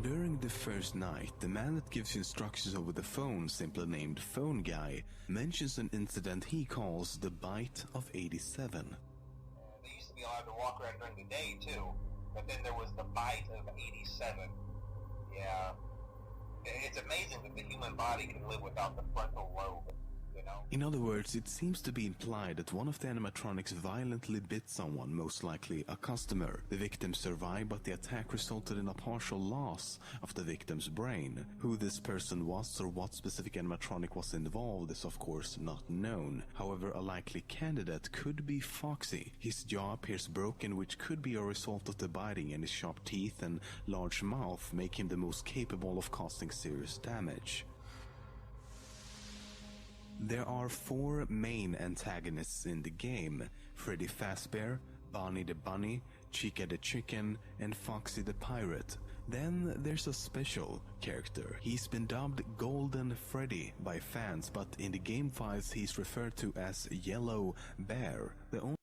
During the first night, the man that gives instructions over the phone, simply named Phone Guy, mentions an incident he calls the Bite of 87. They used to be allowed to walk around during the day too, but then there was the Bite of 87. Yeah, it's amazing that the human body can live without the frontal lobe. In other words, it seems to be implied that one of the animatronics violently bit someone, most likely a customer. The victim survived, but the attack resulted in a partial loss of the victim's brain. Who this person was or what specific animatronic was involved is of course not known. However, a likely candidate could be Foxy. His jaw appears broken, which could be a result of the biting, and his sharp teeth and large mouth make him the most capable of causing serious damage. There are 4 main antagonists in the game: Freddy Fazbear, Bonnie the Bunny, Chica the Chicken, and Foxy the Pirate. Then there's a special character. He's been dubbed Golden Freddy by fans, but in the game files he's referred to as Yellow Bear. The only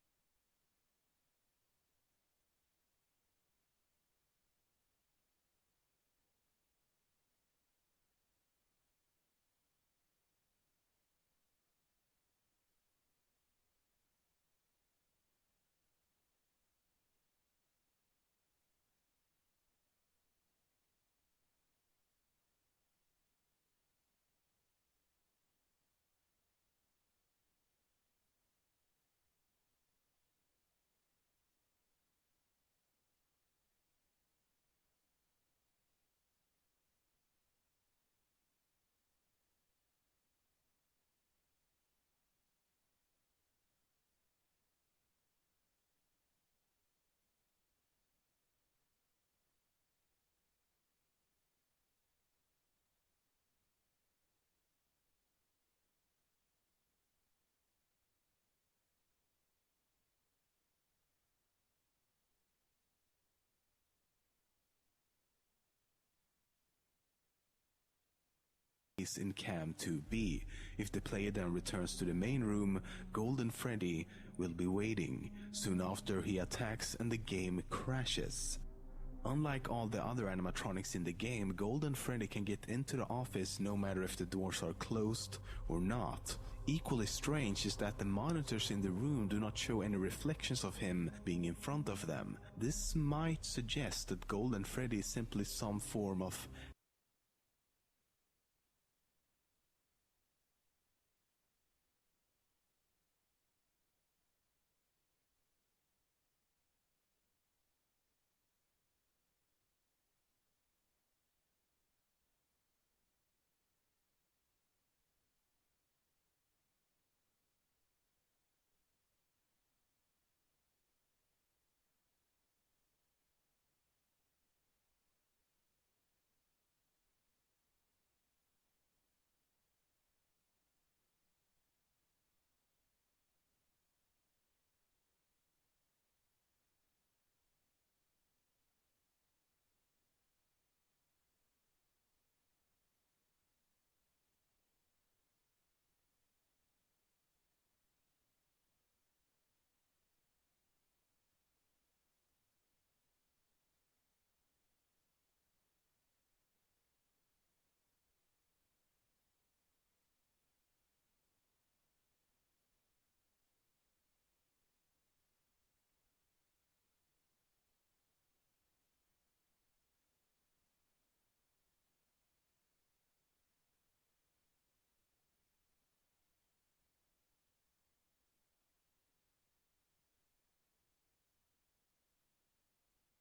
in Cam 2B. If the player then returns to the main room, Golden Freddy will be waiting. Soon after, he attacks and the game crashes. Unlike all the other animatronics in the game, Golden Freddy can get into the office no matter if the doors are closed or not. Equally strange is that the monitors in the room do not show any reflections of him being in front of them. This might suggest that Golden Freddy is simply some form of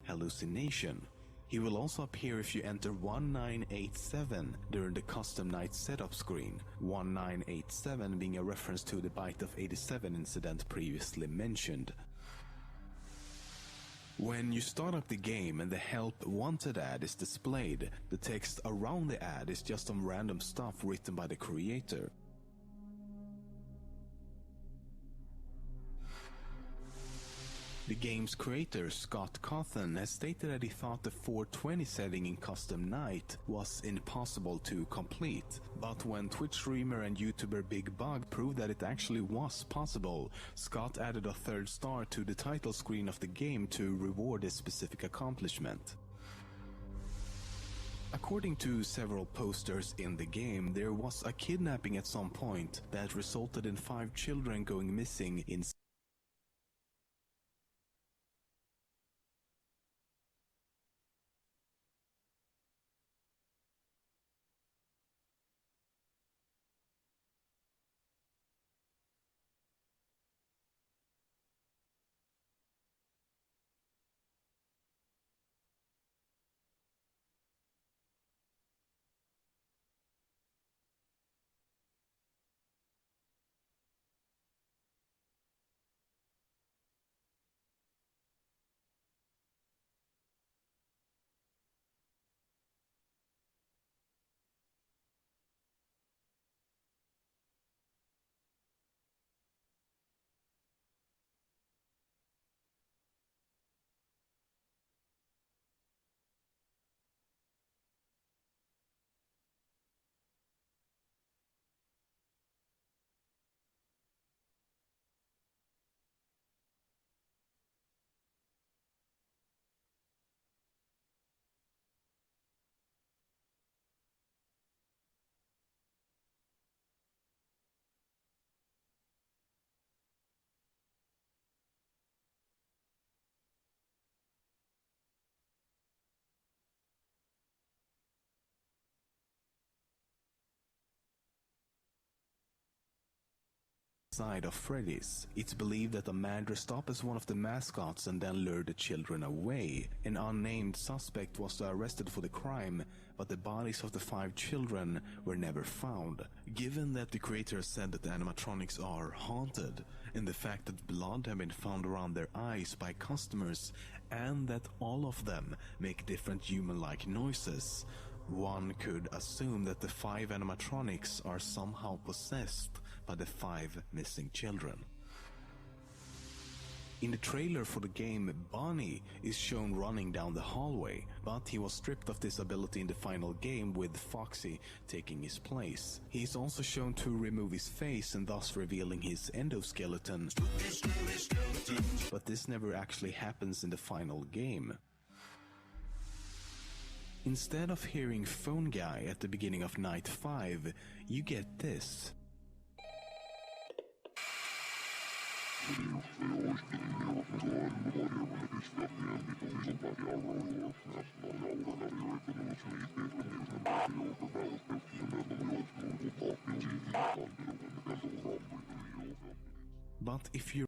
hallucination. He will also appear if you enter 1987 during the custom night setup screen, 1987 being a reference to the Bite of 87 incident previously mentioned. When you start up the game and the Help Wanted ad is displayed, the text around the ad is just some random stuff written by the creator. The game's creator, Scott Cawthon, has stated that he thought the 420 setting in Custom Night was impossible to complete, but when Twitch streamer and YouTuber Big Bug proved that it actually was possible, Scott added a 3rd star to the title screen of the game to reward this specific accomplishment. According to several posters in the game, there was a kidnapping at some point that resulted in 5 children going missing in side of Freddy's. It's believed that the man dressed up as one of the mascots and then lured the children away. An unnamed suspect was arrested for the crime, but the bodies of the 5 children were never found. Given that the creator said that the animatronics are haunted, and the fact that blood had been found around their eyes by customers, and that all of them make different human-like noises, one could assume that the 5 animatronics are somehow possessed by the 5 missing children. In the trailer for the game, Bonnie is shown running down the hallway, but he was stripped of this ability in the final game, with Foxy taking his place. He is also shown to remove his face and thus revealing his endoskeleton, but this never actually happens in the final game. Instead of hearing Phone Guy at the beginning of Night 5, you get this. But if you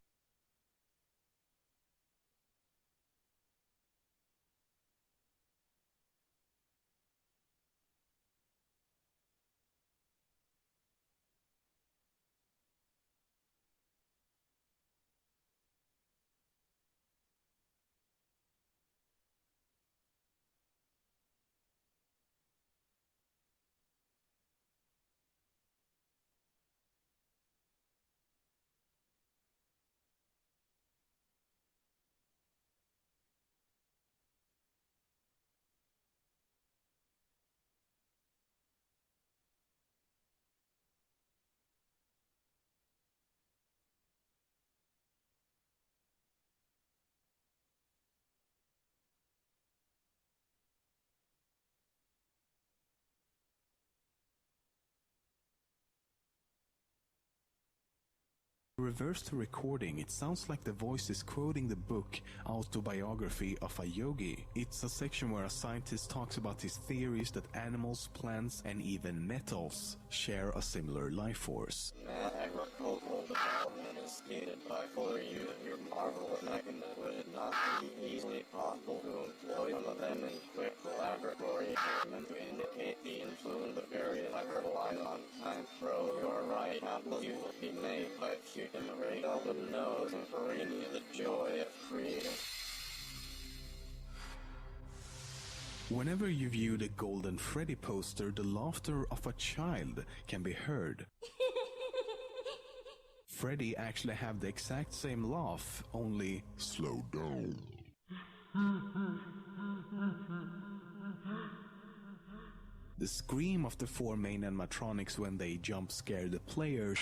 reverse the recording, it sounds like the voice is quoting the book Autobiography of a Yogi. It's a section where a scientist talks about his theories that animals, plants, and even metals share a similar life force. Agricultural development is stated by for you that your marvelous mechanism would not be easily possible to employ some of them in quick laboratory experiments to indicate the influence of various rely on time pro. You're right, apples you will be made by shooting the rate of the nose and bringing you the joy of freedom. Whenever you view the Golden Freddy poster, the laughter of a child can be heard. Freddy actually have the exact same laugh, only slowed down. The scream of the 4 main animatronics when they jump scare the players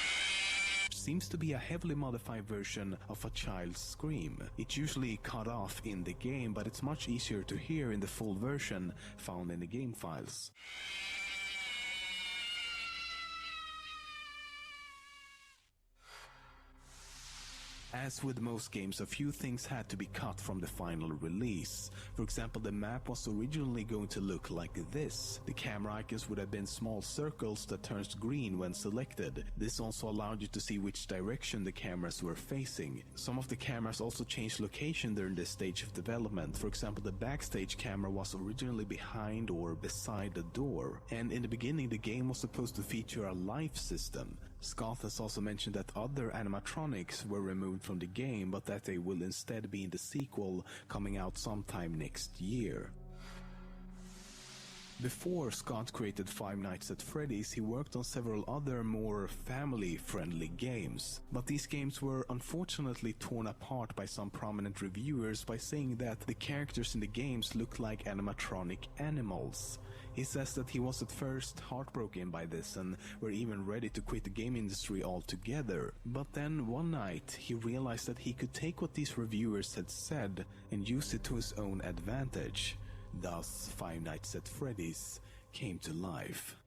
seems to be a heavily modified version of a child's scream. It's usually cut off in the game, but it's much easier to hear in the full version found in the game files. As with most games, a few things had to be cut from the final release. For example, the map was originally going to look like this. The camera icons would have been small circles that turns green when selected. This also allowed you to see which direction the cameras were facing. Some of the cameras also changed location during this stage of development. For example, the backstage camera was originally behind or beside the door. And in the beginning, the game was supposed to feature a life system. Scott has also mentioned that other animatronics were removed from the game, but that they will instead be in the sequel coming out sometime next year. Before Scott created Five Nights at Freddy's, he worked on several other more family-friendly games. But these games were unfortunately torn apart by some prominent reviewers by saying that the characters in the games look like animatronic animals. He says that he was at first heartbroken by this and were even ready to quit the game industry altogether. But then one night he realized that he could take what these reviewers had said and use it to his own advantage. Thus, Five Nights at Freddy's came to life.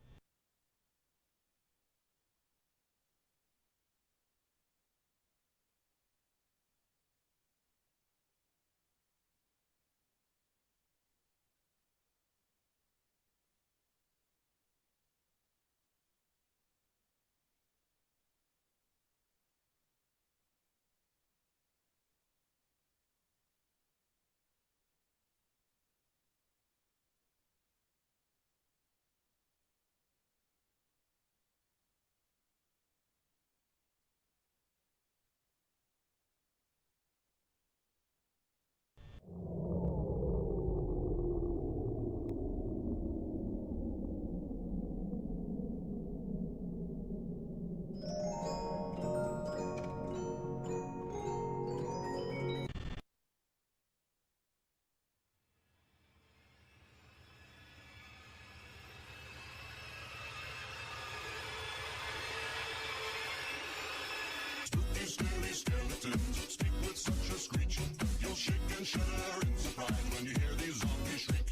Scary skeletons speak with such a screech. You'll shake and shudder in surprise when you hear these zombies shriek.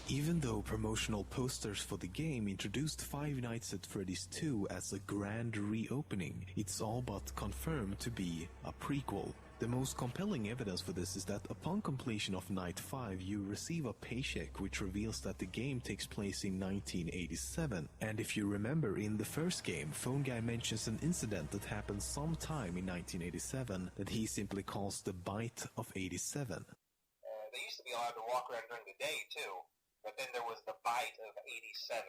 Even though promotional posters for the game introduced Five Nights at Freddy's 2 as a grand reopening, it's all but confirmed to be a prequel. The most compelling evidence for this is that upon completion of Night 5, you receive a paycheck which reveals that the game takes place in 1987. And if you remember, in the first game, Phone Guy mentions an incident that happened sometime in 1987 that he simply calls the Bite of 87. They used to be allowed to walk around during the day, too. But then there was the Bite of 87.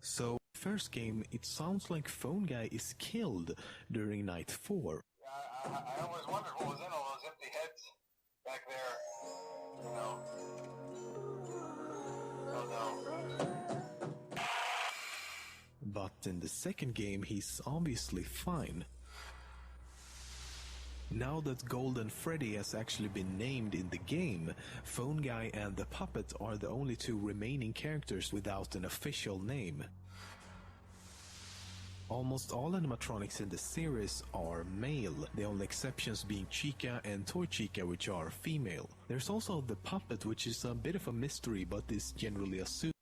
So, first game, it sounds like Phone Guy is killed during Night 4. I always wondered what was in all those empty heads back there. You know. Oh no. But in the second game, he's obviously fine. Now that Golden Freddy has actually been named in the game, Phone Guy and the Puppet are the only two remaining characters without an official name. Almost all animatronics in the series are male, the only exceptions being Chica and Toy Chica, which are female. There's also the Puppet, which is a bit of a mystery but is generally assumed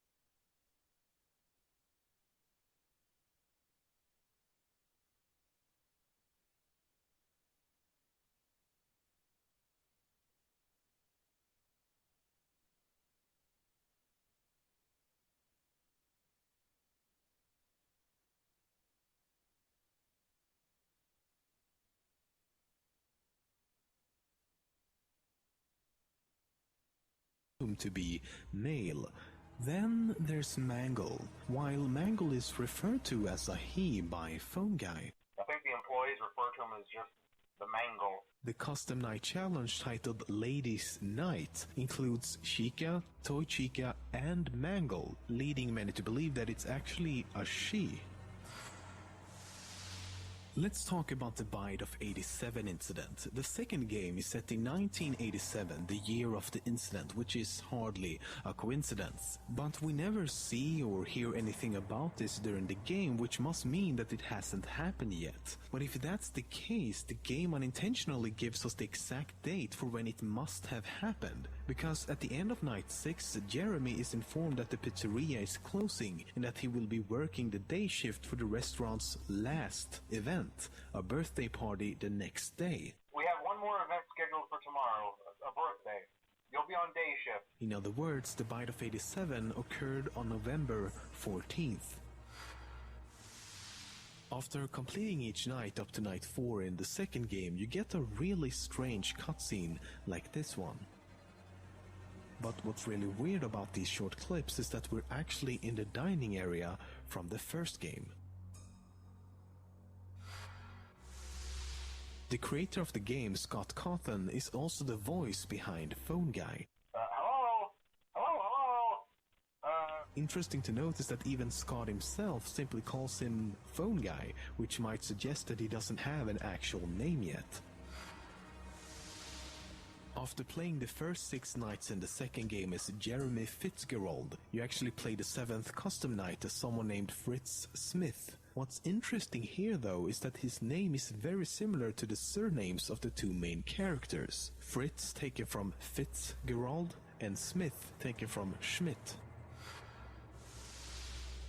to be male. Then there's Mangle, while Mangle is referred to as a he by Phone Guy. I think the employees refer to him as just the Mangle. The custom night challenge titled Ladies Night includes Chica, Toy Chica, and Mangle, leading many to believe that it's actually a she. Let's talk about the Bite of 87 incident. The second game is set in 1987, the year of the incident, which is hardly a coincidence. But we never see or hear anything about this during the game, which must mean that it hasn't happened yet. But if that's the case, the game unintentionally gives us the exact date for when it must have happened. Because at the end of night 6, Jeremy is informed that the pizzeria is closing and that he will be working the day shift for the restaurant's last event, a birthday party the next day. We have one more event scheduled for tomorrow, a birthday. You'll be on day shift. In other words, the Bite of 87 occurred on November 14th. After completing each night up to night 4 in the second game, you get a really strange cutscene like this one. But what's really weird about these short clips is that we're actually in the dining area from the first game. The creator of the game, Scott Cawthon, is also the voice behind Phone Guy. Hello? Interesting to note is that even Scott himself simply calls him Phone Guy, which might suggest that he doesn't have an actual name yet. After playing the first 6 nights in the second game as Jeremy Fitzgerald, you actually play the 7th custom night as someone named Fritz Smith. What's interesting here though is that his name is very similar to the surnames of the two main characters. Fritz taken from Fitzgerald and Smith taken from Schmidt.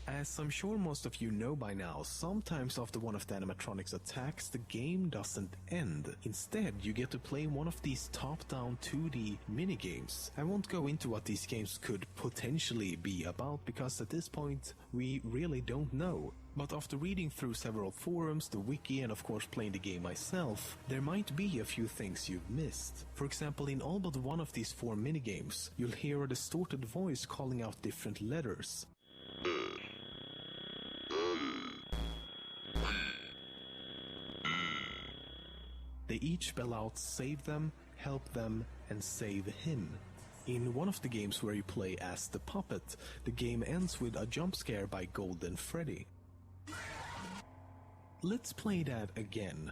As I'm sure most of you know by now, sometimes after one of the animatronics attacks, the game doesn't end. Instead, you get to play one of these top-down 2D minigames. I won't go into what these games could potentially be about, because at this point, we really don't know. But after reading through several forums, the wiki, and of course playing the game myself, there might be a few things you've missed. For example, in all but one of these 4 minigames, you'll hear a distorted voice calling out different letters. They each spell out save them, help them, and save him. In one of the games where you play as the puppet, the game ends with a jump scare by Golden Freddy. Let's play that again.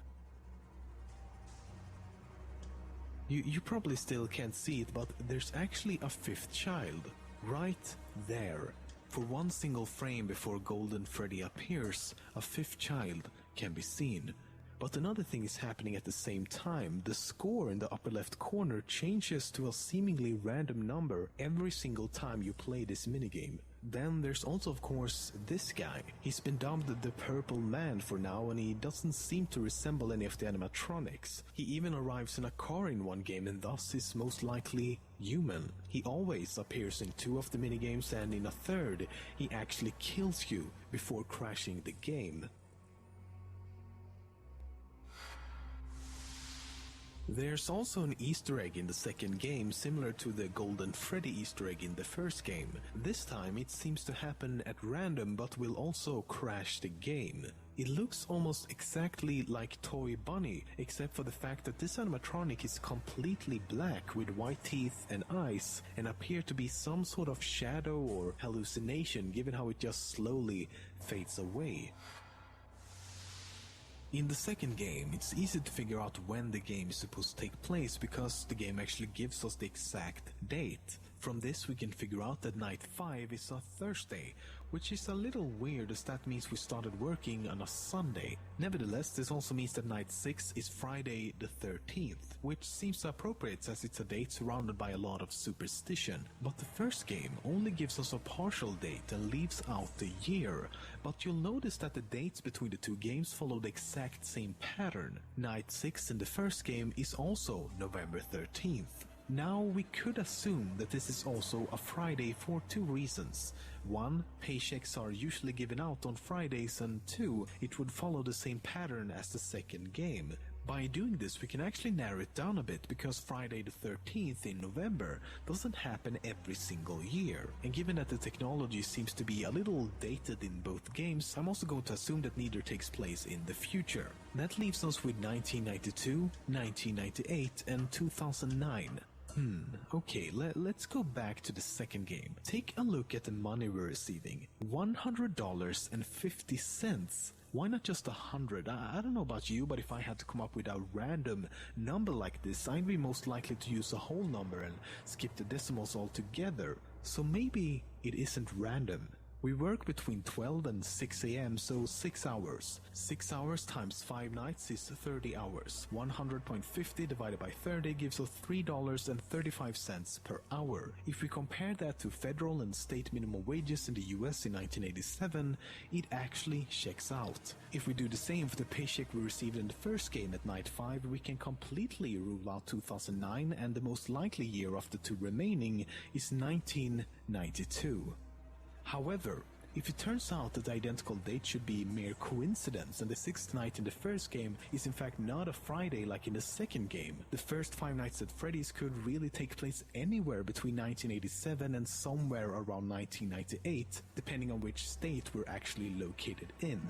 You probably still can't see it, but there's actually a 5th child right there. For one single frame before Golden Freddy appears, a 5th child can be seen. But another thing is happening at the same time. The score in the upper left corner changes to a seemingly random number every single time you play this minigame. Then there's also of course this guy. He's been dubbed the Purple Man for now, and he doesn't seem to resemble any of the animatronics. He even arrives in a car in one game and thus is most likely human. He always appears in 2 of the minigames, and in a 3rd he actually kills you before crashing the game. There's also an Easter egg in the second game, similar to the Golden Freddy Easter egg in the first game. This time it seems to happen at random, but will also crash the game. It looks almost exactly like Toy Bunny, except for the fact that this animatronic is completely black with white teeth and eyes, and appear to be some sort of shadow or hallucination, given how it just slowly fades away. In the second game, it's easy to figure out when the game is supposed to take place, because the game actually gives us the exact date. From this we can figure out that night 5 is a Thursday, which is a little weird as that means we started working on a Sunday. Nevertheless, this also means that night 6 is Friday the 13th, which seems appropriate as it's a date surrounded by a lot of superstition. But the first game only gives us a partial date and leaves out the year. But you'll notice that the dates between the 2 games follow the exact same pattern. Night 6 in the first game is also November 13th. Now, we could assume that this is also a Friday for 2 reasons. 1, paychecks are usually given out on Fridays, and 2, it would follow the same pattern as the second game. By doing this, we can actually narrow it down a bit, because Friday the 13th in November doesn't happen every single year. And given that the technology seems to be a little dated in both games, I'm also going to assume that neither takes place in the future. That leaves us with 1992, 1998, and 2009. Okay, let's go back to the second game. Take a look at the money we're receiving. $100.50. Why not just 100? I don't know about you, but if I had to come up with a random number like this, I'd be most likely to use a whole number and skip the decimals altogether. So maybe it isn't random. We work between 12 and 6 a.m., so 6 hours. 6 hours times 5 nights is 30 hours. 100.50 divided by 30 gives us $3.35 per hour. If we compare that to federal and state minimum wages in the US in 1987, it actually checks out. If we do the same for the paycheck we received in the first game at night 5, we can completely rule out 2009, and the most likely year of the two remaining is 1992. However, if it turns out that the identical date should be mere coincidence and the sixth night in the first game is in fact not a Friday like in the second game, the first 5 nights at Freddy's could really take place anywhere between 1987 and somewhere around 1998, depending on which state we're actually located in.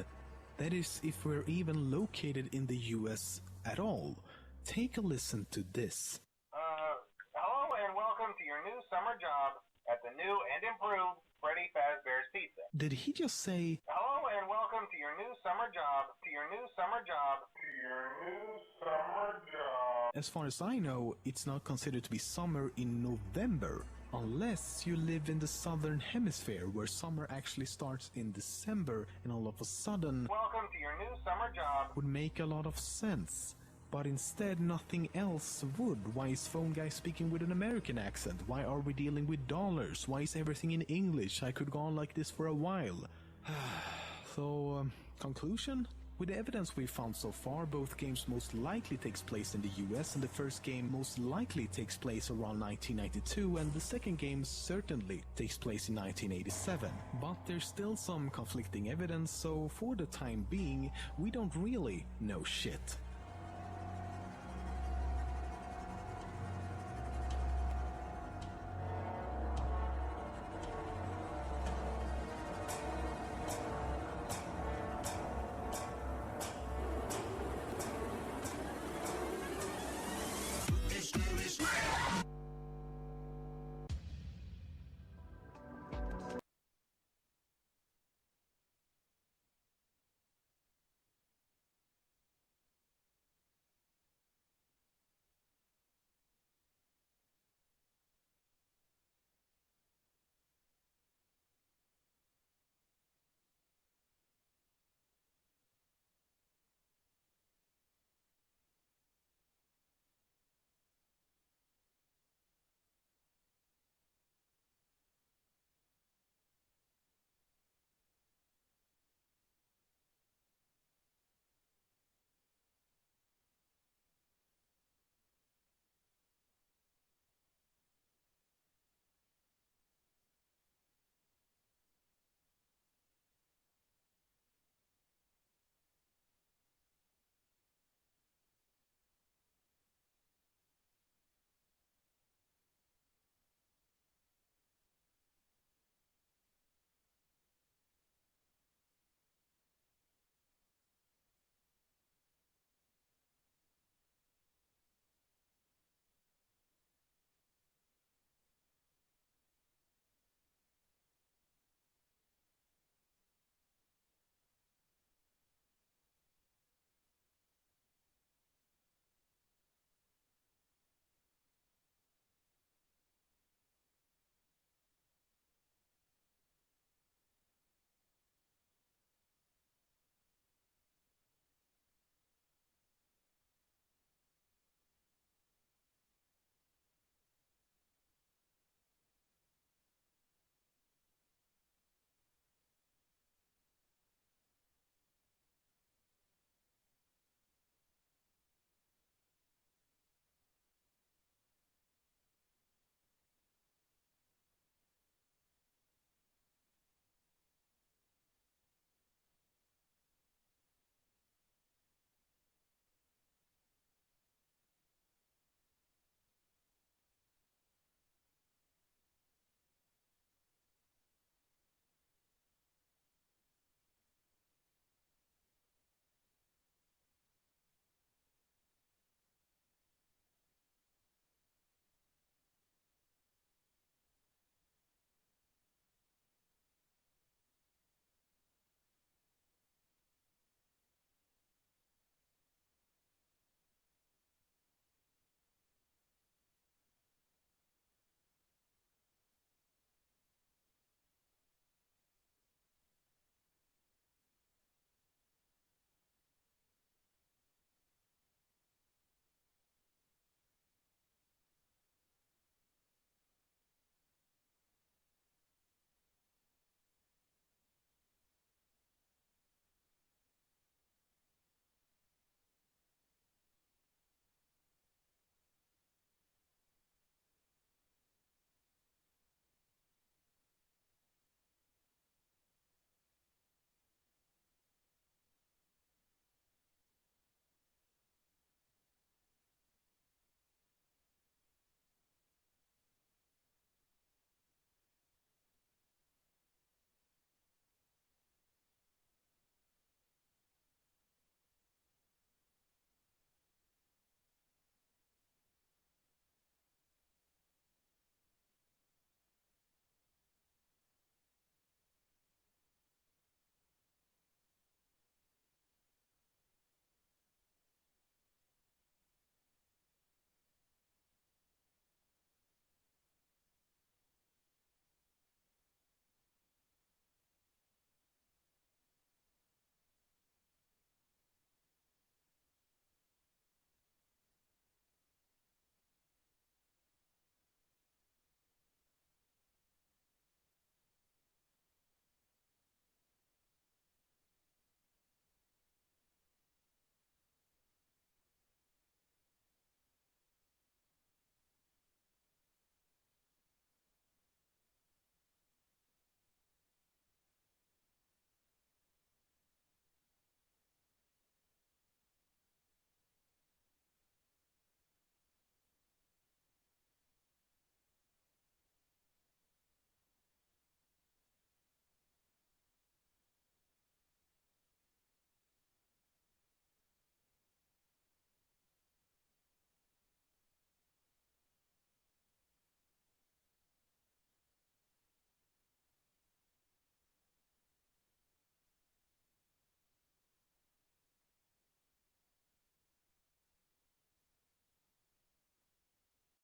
That is, if we're even located in the US at all. Take a listen to this. Hello and welcome to your new summer job at the new and improved Freddy Fazbear's Pizza. Did he just say, hello and welcome to your new summer job, to your new summer job, to your new summer job? As far as I know, it's not considered to be summer in November, unless you live in the southern hemisphere where summer actually starts in December and all of a sudden, welcome to your new summer job, would make a lot of sense. But instead nothing else would. Why is Phone Guy speaking with an American accent? Why are we dealing with dollars? Why is everything in English? I could go on like this for a while. So, conclusion? With the evidence we've found so far, both games most likely takes place in the US, and the first game most likely takes place around 1992, and the second game certainly takes place in 1987. But there's still some conflicting evidence, so for the time being, we don't really know shit.